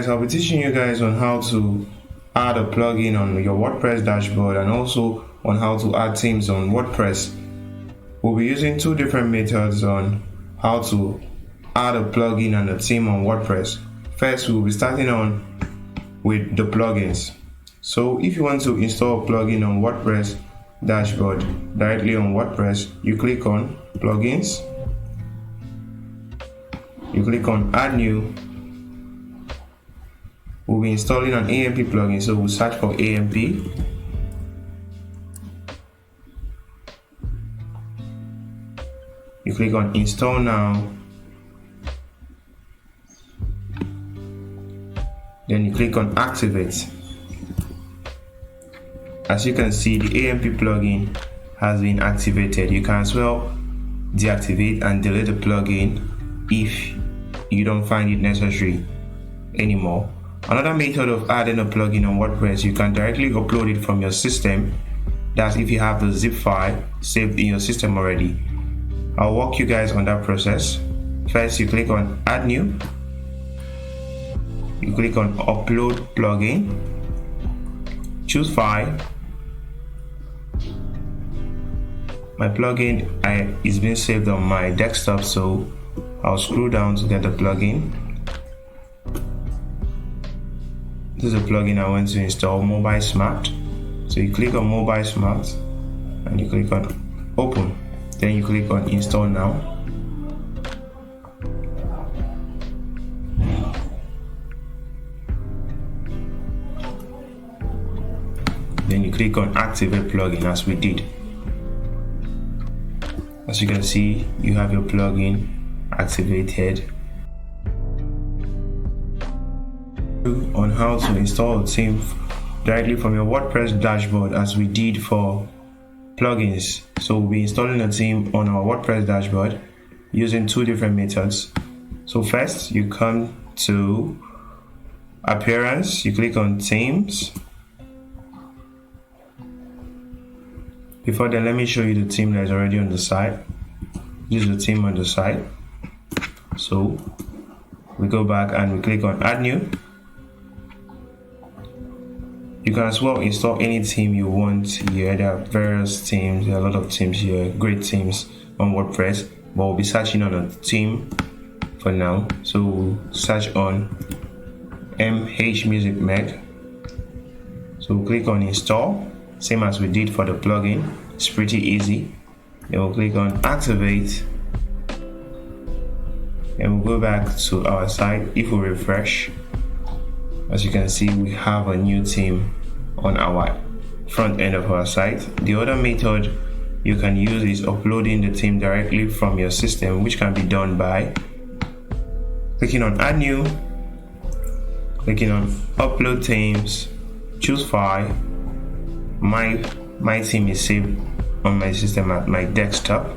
guys, I'll be teaching you guys on how to add a plugin on your WordPress dashboard and also on how to add themes on WordPress. We'll be using two different methods on how to add a plugin and a theme on WordPress. First, we'll be starting on with the plugins. So if you want to install a plugin on WordPress dashboard directly on WordPress, you click on plugins, you click on add new. We'll be installing an AMP plugin, so we'll search for AMP. You click on install now. Then you click on activate. As you can see, the AMP plugin has been activated. You can as well deactivate and delete the plugin if you don't find it necessary anymore. Another method of adding a plugin on WordPress, you can directly upload it from your system. That's if you have the zip file saved in your system already. I'll walk you guys on that process. First, you click on add new. You click on upload plugin. Choose file. My plugin is being saved on my desktop, so I'll scroll down to get the plugin. This is a plugin I want to install, Mobile Smart. So you click on Mobile Smart and you click on open. Then you click on install now. Then you click on activate plugin as we did. As you can see, you have your plugin activated. On how to install a theme directly from your WordPress dashboard as we did for plugins. So we'll be installing a theme on our WordPress dashboard using two different methods. So first, you come to appearance, you click on themes. Before then, let me show you the theme that is already on the site. This is the theme on the site. So we go back and we click on add new. You can as well install any theme you want here. There are various themes, there are a lot of themes here, great themes on WordPress, but we'll be searching on a theme for now. So we'll search on MH Music Meg. So we'll click on install, same as we did for the plugin. It's pretty easy. Then we'll click on activate, and we'll go back to our site. If we refresh, as you can see, we have a new theme on our front end of our site. The other method you can use is uploading the theme directly from your system, which can be done by clicking on add new, clicking on upload themes, choose file. My theme is saved on my system at my desktop,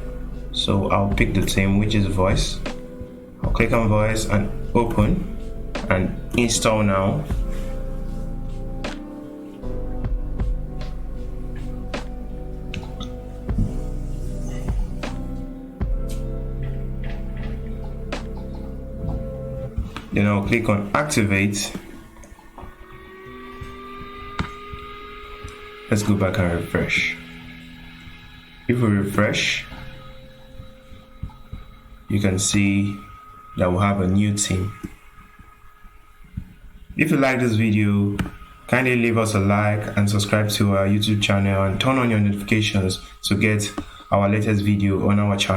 so I'll pick the theme, which is voice. I'll click on voice and open and install now. Then I'll click on activate. Let's go back and refresh. If we refresh, you can see that we'll have a new theme. If you like this video, kindly leave us a like and subscribe to our YouTube channel and turn on your notifications to get our latest video on our channel.